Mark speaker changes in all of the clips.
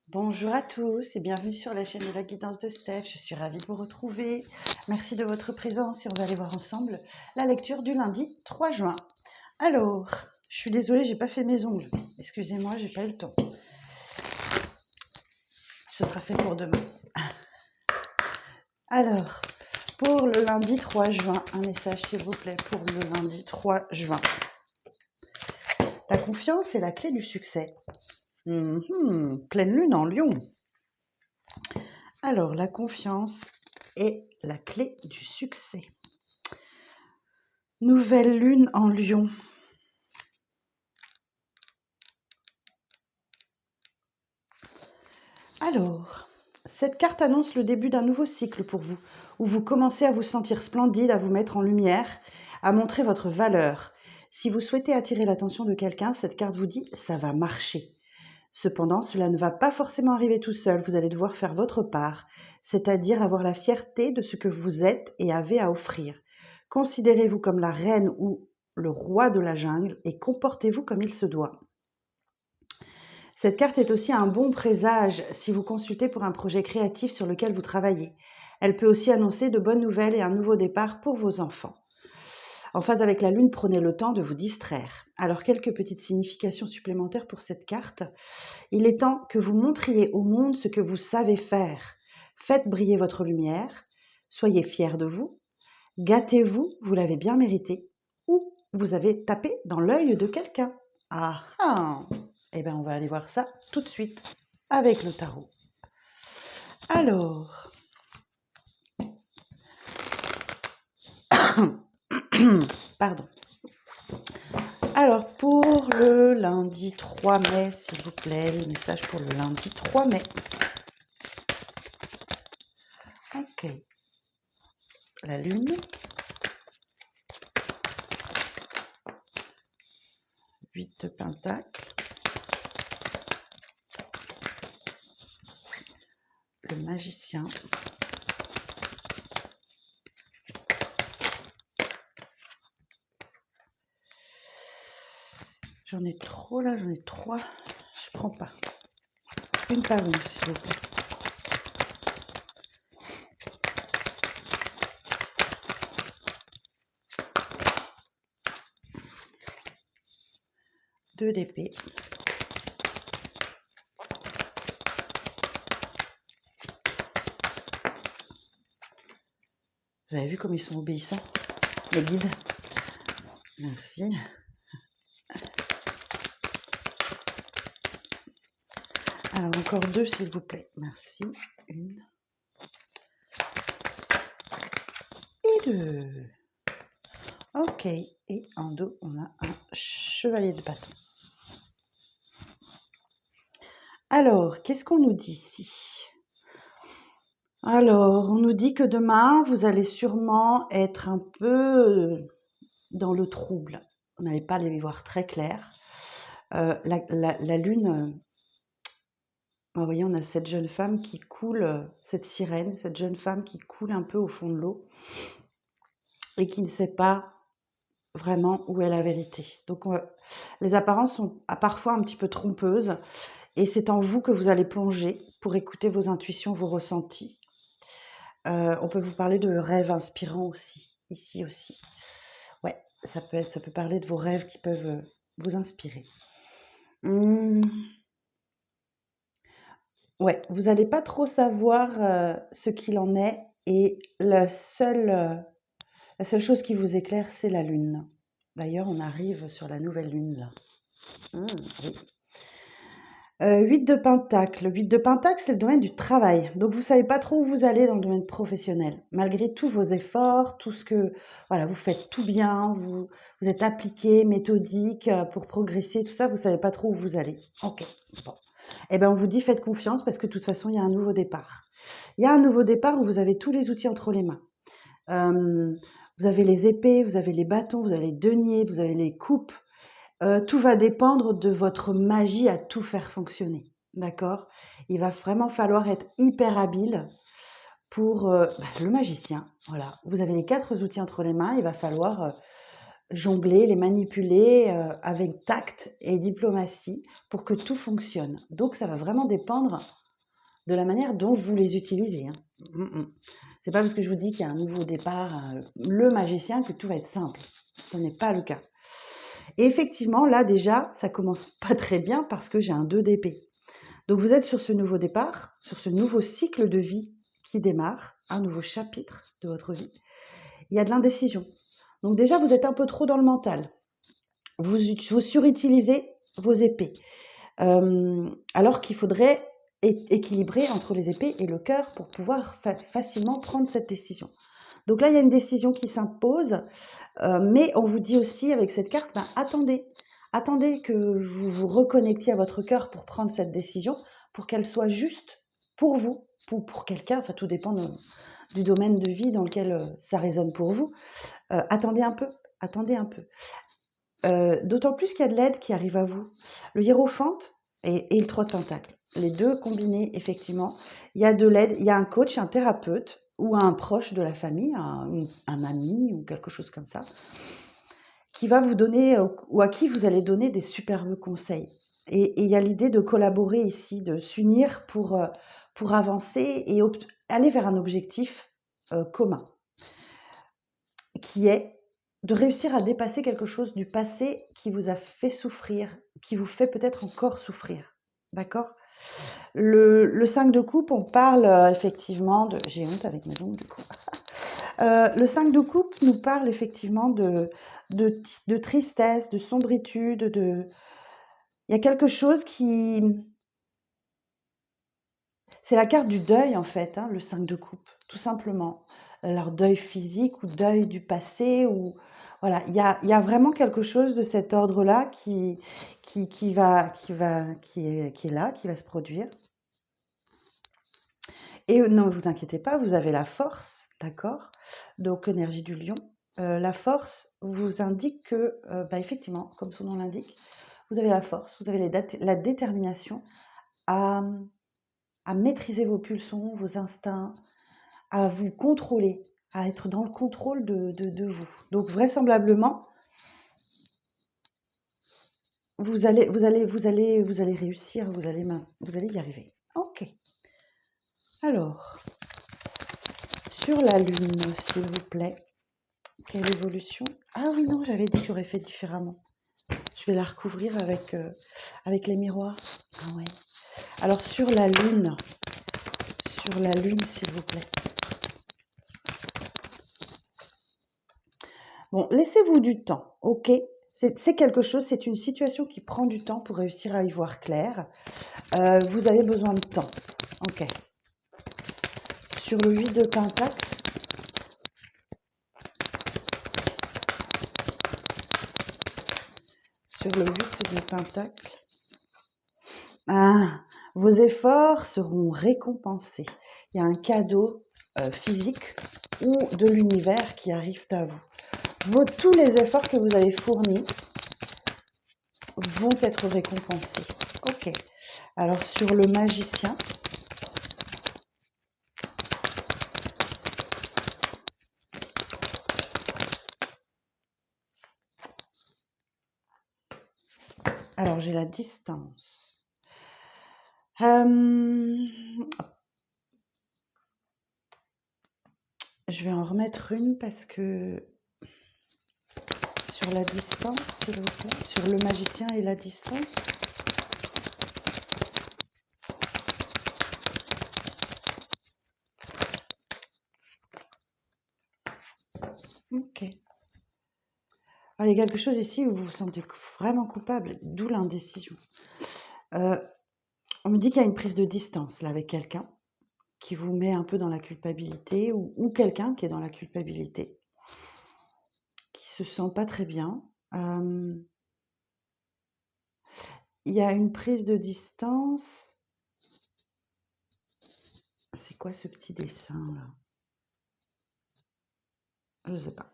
Speaker 1: Bonjour à tous et bienvenue sur la chaîne de la guidance de Steph. Je suis ravie de vous retrouver. Merci de votre présence et on va aller voir ensemble la lecture du lundi 3 juin. Alors, je suis désolée, j'ai pas fait mes ongles. Excusez-moi, j'ai pas eu le temps. Ce sera fait pour demain. Alors, pour le lundi 3 juin, un message s'il vous plaît pour le lundi 3 juin. La confiance est la clé du succès. Pleine lune en Lion. Alors, la confiance est la clé du succès. Nouvelle lune en Lion. Alors, cette carte annonce le début d'un nouveau cycle pour vous, où vous commencez à vous sentir splendide, à vous mettre en lumière, à montrer votre valeur. Si vous souhaitez attirer l'attention de quelqu'un, cette carte vous dit « ça va marcher ». Cependant, cela ne va pas forcément arriver tout seul, vous allez devoir faire votre part, c'est-à-dire avoir la fierté de ce que vous êtes et avez à offrir. Considérez-vous comme la reine ou le roi de la jungle et comportez-vous comme il se doit. Cette carte est aussi un bon présage si vous consultez pour un projet créatif sur lequel vous travaillez. Elle peut aussi annoncer de bonnes nouvelles et un nouveau départ pour vos enfants. En phase avec la lune, prenez le temps de vous distraire. Alors, quelques petites significations supplémentaires pour cette carte. Il est temps que vous montriez au monde ce que vous savez faire. Faites briller votre lumière. Soyez fiers de vous. Gâtez-vous, vous l'avez bien mérité. Ou vous avez tapé dans l'œil de quelqu'un. Ah ah! Eh bien, on va aller voir ça tout de suite avec le tarot. Alors, pardon. Alors, pour le lundi 3 mai, s'il vous plaît, le message pour le lundi 3 mai. Ok. La lune. 8 de pentacles. Le magicien. J'en ai trop là, j'en ai 3. Je prends pas. Une par une, s'il vous plaît. Deux d'épée. Vous avez vu comme ils sont obéissants, les guides? Merci. Alors, encore 2, s'il vous plaît. Merci. 1. Et 2. Ok. Et en dos, on a un chevalier de bâton. Alors, qu'est-ce qu'on nous dit ici? Alors, on nous dit que demain, vous allez sûrement être un peu dans le trouble. Vous n'allez pas les voir très clair. La lune, vous voyez, on a cette jeune femme qui coule, cette sirène, cette jeune femme qui coule un peu au fond de l'eau et qui ne sait pas vraiment où est la vérité. Donc, les apparences sont parfois un petit peu trompeuses et c'est en vous que vous allez plonger pour écouter vos intuitions, vos ressentis. On peut vous parler de rêves inspirants aussi, ici aussi. Ouais, ça peut parler de vos rêves qui peuvent vous inspirer. Ouais, vous n'allez pas trop savoir ce qu'il en est et la seule chose qui vous éclaire, c'est la lune. D'ailleurs, on arrive sur la nouvelle lune là. Oui. 8 de Pentacle. 8 de Pentacle, c'est le domaine du travail. Donc, vous ne savez pas trop où vous allez dans le domaine professionnel. Malgré tous vos efforts, tout ce que... Voilà, vous faites tout bien, vous êtes appliqué, méthodique pour progresser, tout ça, vous ne savez pas trop où vous allez. Ok, bon. Eh bien, on vous dit faites confiance parce que de toute façon, il y a un nouveau départ. Il y a un nouveau départ où vous avez tous les outils entre les mains. Vous avez les épées, vous avez les bâtons, vous avez les deniers, vous avez les coupes. Tout va dépendre de votre magie à tout faire fonctionner, d'accord? Il va vraiment falloir être hyper habile pour le magicien. Voilà, vous avez les 4 outils entre les mains, il va falloir jongler, les manipuler avec tact et diplomatie pour que tout fonctionne. Donc ça va vraiment dépendre de la manière dont vous les utilisez, hein. C'est pas parce que je vous dis qu'il y a un nouveau départ, le magicien, que tout va être simple. Ce n'est pas le cas. Et effectivement, là déjà, ça commence pas très bien parce que j'ai un 2 d'épée. Donc vous êtes sur ce nouveau départ, sur ce nouveau cycle de vie qui démarre, un nouveau chapitre de votre vie. Il y a de l'indécision. Donc déjà, vous êtes un peu trop dans le mental. Vous surutilisez vos épées. Alors qu'il faudrait équilibrer entre les épées et le cœur pour pouvoir facilement prendre cette décision. Donc là, il y a une décision qui s'impose, mais on vous dit aussi avec cette carte, attendez que vous vous reconnectiez à votre cœur pour prendre cette décision, pour qu'elle soit juste pour vous, pour quelqu'un, enfin tout dépend du domaine de vie dans lequel ça résonne pour vous. Attendez un peu, attendez un peu. D'autant plus qu'il y a de l'aide qui arrive à vous. Le hiérophante et le 3 de pentacle, les deux combinés, effectivement, il y a de l'aide, il y a un coach, un thérapeute ou un proche de la famille, un ami ou quelque chose comme ça, qui va vous donner ou à qui vous allez donner des superbes conseils. Et il y a l'idée de collaborer ici, de s'unir pour avancer et aller vers un objectif commun, qui est de réussir à dépasser quelque chose du passé qui vous a fait souffrir, qui vous fait peut-être encore souffrir. D'accord? Le 5 de coupe, on parle effectivement de... J'ai honte avec mes ongles du coup. Le 5 de coupe nous parle effectivement de tristesse, de sombritude, il y a quelque chose qui... C'est la carte du deuil en fait, hein, le 5 de coupe, tout simplement. Alors deuil physique ou deuil du passé, ou voilà, il y a vraiment quelque chose de cet ordre-là qui est là, qui va se produire. Et ne vous inquiétez pas, vous avez la force, d'accord? Donc énergie du lion. La force vous indique que, effectivement, comme son nom l'indique, vous avez la force, vous avez la détermination à maîtriser vos pulsions, vos instincts, à vous contrôler, à être dans le contrôle de vous. Donc vraisemblablement, vous allez réussir, vous allez y arriver. Ok. Alors, sur la Lune, s'il vous plaît, quelle évolution? Ah oui, non, j'avais dit que j'aurais fait différemment. Je vais la recouvrir avec les miroirs. Ah ouais. Alors, sur la Lune, s'il vous plaît. Bon, laissez-vous du temps, ok? C'est quelque chose, c'est une situation qui prend du temps pour réussir à y voir clair. Vous avez besoin de temps, ok? Sur le 8 de pentacle, vos efforts seront récompensés. Il y a un cadeau physique ou de l'univers qui arrive à vous. Tous les efforts que vous avez fournis vont être récompensés. Ok. Alors sur le magicien, alors j'ai la distance. Je vais en remettre une parce que sur la distance, s'il vous plaît, sur le magicien et la distance. Ok. Alors, il y a quelque chose ici où vous vous sentez vraiment coupable, d'où l'indécision. On me dit qu'il y a une prise de distance là avec quelqu'un qui vous met un peu dans la culpabilité ou quelqu'un qui est dans la culpabilité, qui se sent pas très bien. Il y a une prise de distance. C'est quoi ce petit dessin là? Je ne sais pas.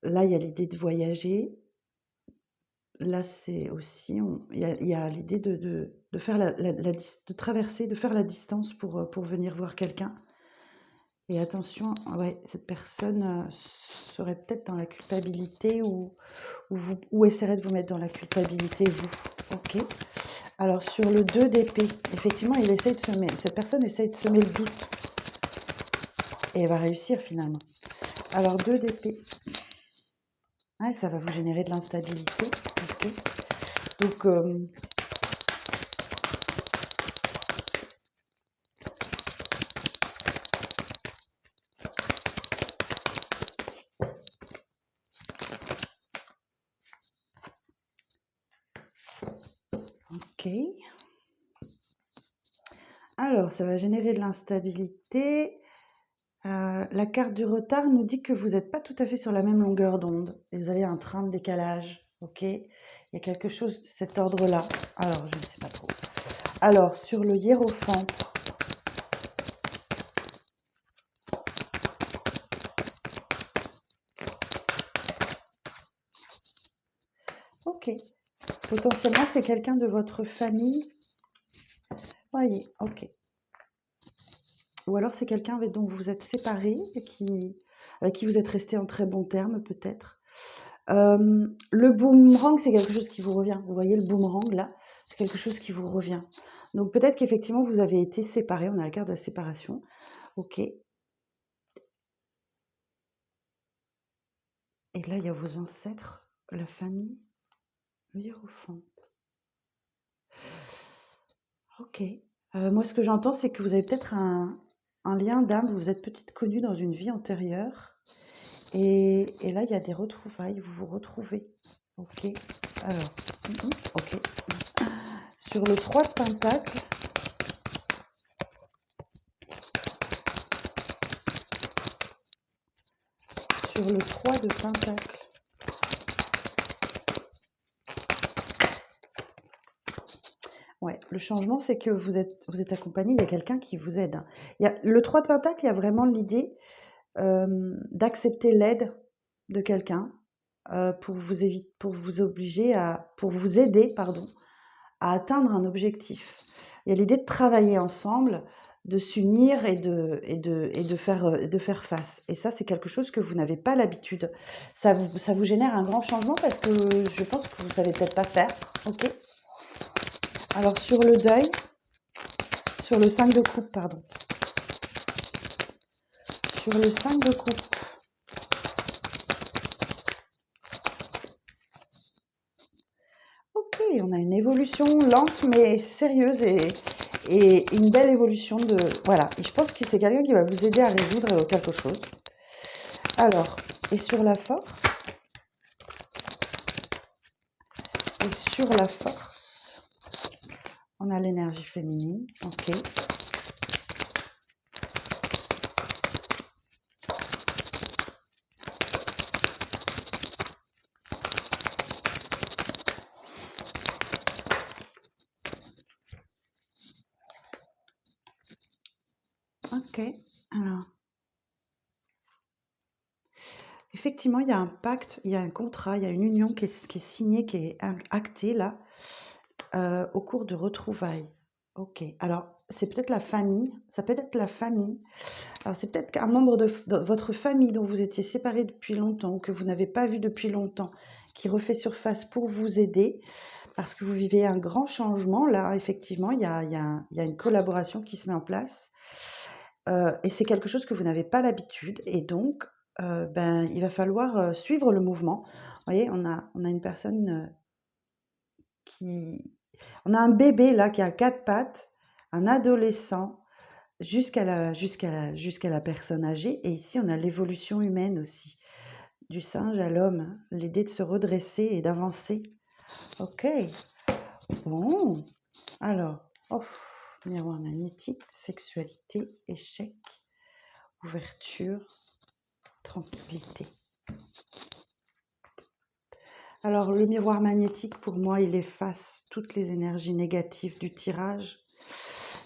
Speaker 1: Là, il y a l'idée de voyager. Là, c'est aussi, il y a l'idée de faire de traverser, de faire la distance pour venir voir quelqu'un. Et attention, ouais, cette personne serait peut-être dans la culpabilité ou essaierait de vous mettre dans la culpabilité, vous. Ok. Alors, sur le 2 d'épée, effectivement, cette personne essaye de semer le doute. Et elle va réussir finalement. Alors, 2 d'épée. Ouais, ça va vous générer de l'instabilité. Ok. Donc, ok. Alors, ça va générer de l'instabilité. La carte du retard nous dit que vous n'êtes pas tout à fait sur la même longueur d'onde. Et vous avez un train de décalage. Ok. Il y a quelque chose de cet ordre-là. Alors, je ne sais pas trop. Alors, sur le hiérophante. Ok. Potentiellement, c'est quelqu'un de votre famille. Voyez, ok. Ou alors c'est quelqu'un dont vous vous êtes séparés et avec qui vous êtes resté en très bons termes, peut-être. Le boomerang, c'est quelque chose qui vous revient. Vous voyez le boomerang là? C'est quelque chose qui vous revient. Donc peut-être qu'effectivement vous avez été séparés. On a la carte de la séparation. Ok. Et là, il y a vos ancêtres, la famille, le hiérophante. Ok. Moi, ce que j'entends, c'est que vous avez peut-être un lien d'âme. Vous vous êtes peut-être connus dans une vie antérieure. Et là, il y a des retrouvailles. Vous vous retrouvez. Ok. Alors, ok. Sur le 3 de Pentacle, sur le 3 de Pentacle, ouais, le changement, c'est que vous êtes accompagné, il y a quelqu'un qui vous aide. Le 3 de Pentacle, il y a vraiment l'idée d'accepter l'aide de quelqu'un pour vous obliger pour vous aider, pardon, à atteindre un objectif. Il y a l'idée de travailler ensemble, de s'unir et de faire face. Et ça, c'est quelque chose que vous n'avez pas l'habitude. Ça vous génère un grand changement parce que je pense que vous ne savez peut-être pas faire. Ok. Alors sur le deuil, sur le 5 de coupe, pardon. Sur le 5 de coupe. Ok, on a une évolution lente mais sérieuse et une belle évolution de... Voilà, et je pense que c'est quelqu'un qui va vous aider à résoudre quelque chose. Alors, et sur la force, on a l'énergie féminine, ok. Ok, alors, effectivement, il y a un pacte, il y a un contrat, il y a une union qui est signée, qui est actée là, au cours de retrouvailles. Ok, alors c'est peut-être la famille, ça peut être la famille. Alors c'est peut-être qu'un membre de votre famille dont vous étiez séparés depuis longtemps ou que vous n'avez pas vu depuis longtemps, qui refait surface pour vous aider, parce que vous vivez un grand changement. Là, effectivement, il y a une collaboration qui se met en place. Et c'est quelque chose que vous n'avez pas l'habitude. Et donc, ben, il va falloir suivre le mouvement. Vous voyez, on a une personne qui... On a un bébé là qui a 4 pattes, un adolescent, jusqu'à la personne âgée. Et ici, on a l'évolution humaine aussi, du singe à l'homme, l'idée de se redresser et d'avancer. Ok, bon. Alors, miroir magnétique, sexualité, échec, ouverture, tranquillité. Alors, le miroir magnétique, pour moi, il efface toutes les énergies négatives du tirage.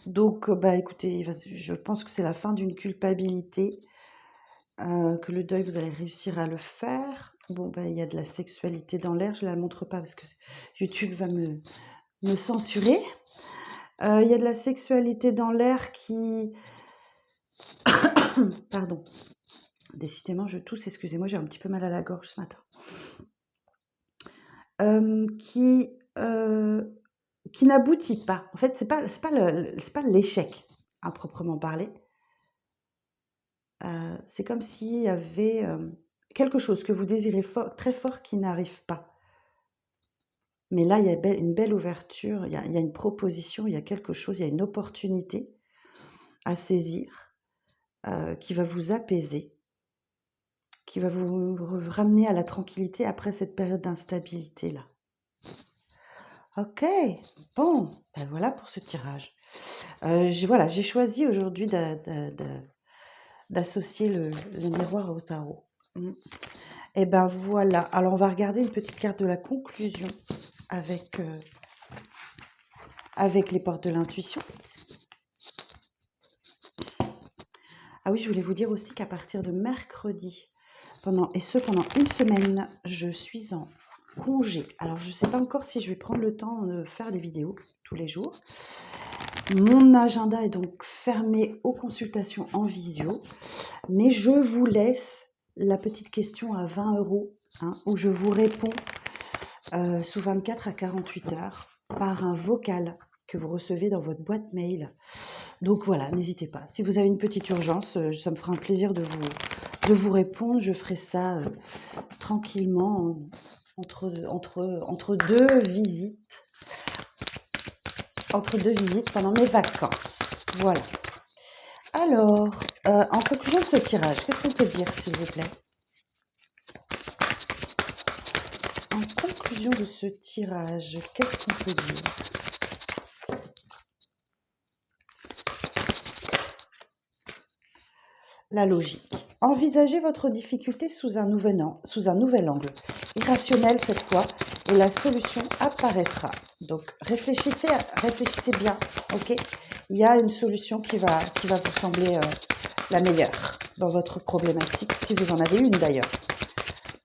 Speaker 1: Donc, bah, écoutez, je pense que c'est la fin d'une culpabilité, que le deuil, vous allez réussir à le faire. Bon, bah, il y a de la sexualité dans l'air, je ne la montre pas parce que YouTube va me censurer. Il y a de la sexualité dans l'air qui Pardon. Décidément, je tousse, excusez-moi, j'ai un petit peu mal à la gorge ce matin. Qui n'aboutit pas. En fait, c'est pas l'échec à proprement parler. C'est comme s'il y avait quelque chose que vous désirez très fort qui n'arrive pas. Mais là, il y a une belle ouverture, il y a une proposition, il y a quelque chose, il y a une opportunité à saisir qui va vous apaiser, qui va vous ramener à la tranquillité après cette période d'instabilité-là. Ok, bon, ben voilà pour ce tirage. J'ai choisi aujourd'hui d'associer le miroir au tarot. Et ben voilà, alors on va regarder une petite carte de la conclusion avec les portes de l'intuition. Ah oui, je voulais vous dire aussi qu'à partir de mercredi, pendant une semaine, je suis en congé. Alors, je ne sais pas encore si je vais prendre le temps de faire des vidéos tous les jours. Mon agenda est donc fermé aux consultations en visio, mais je vous laisse la petite question à 20 € où je vous réponds sous 24 à 48 heures par un vocal que vous recevez dans votre boîte mail. Donc voilà, n'hésitez pas. Si vous avez une petite urgence, ça me fera un plaisir de vous répondre. Je ferai ça tranquillement entre deux visites. Entre deux visites pendant mes vacances. Voilà. Alors, en conclusion de ce tirage, qu'est-ce qu'on peut dire, s'il vous plaît? En conclusion de ce tirage, qu'est-ce qu'on peut dire? La logique. Envisagez votre difficulté sous un nouvel angle, irrationnel cette fois, et la solution apparaîtra. Donc réfléchissez bien, ok? Il y a une solution qui va vous sembler la meilleure dans votre problématique, si vous en avez une d'ailleurs.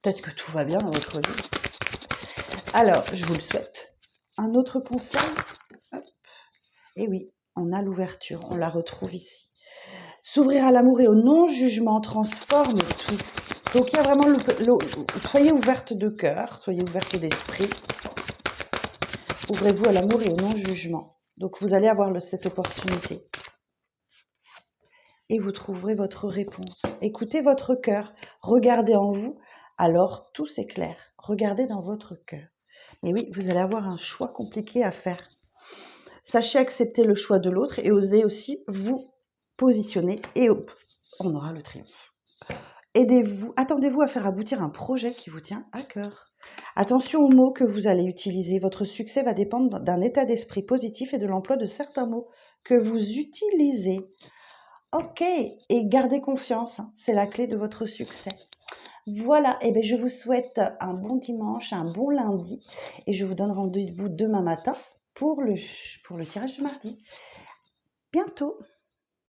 Speaker 1: Peut-être que tout va bien dans votre vie. Alors, je vous le souhaite. Un autre conseil? Et oui, on a l'ouverture, on la retrouve ici. S'ouvrir à l'amour et au non-jugement transforme tout. Donc il y a vraiment soyez ouverte de cœur, soyez ouverte d'esprit. Ouvrez-vous à l'amour et au non-jugement. Donc vous allez avoir cette opportunité. Et vous trouverez votre réponse. Écoutez votre cœur, regardez en vous, alors tout s'éclaire. Regardez dans votre cœur. Et oui, vous allez avoir un choix compliqué à faire. Sachez accepter le choix de l'autre et osez aussi vous positionner et hop, on aura le triomphe. Attendez-vous à faire aboutir un projet qui vous tient à cœur. Attention aux mots que vous allez utiliser. Votre succès va dépendre d'un état d'esprit positif et de l'emploi de certains mots que vous utilisez. Ok, et gardez confiance, c'est la clé de votre succès. Voilà, et bien je vous souhaite un bon dimanche, un bon lundi, et je vous donne rendez-vous demain matin pour le tirage de mardi. Bientôt.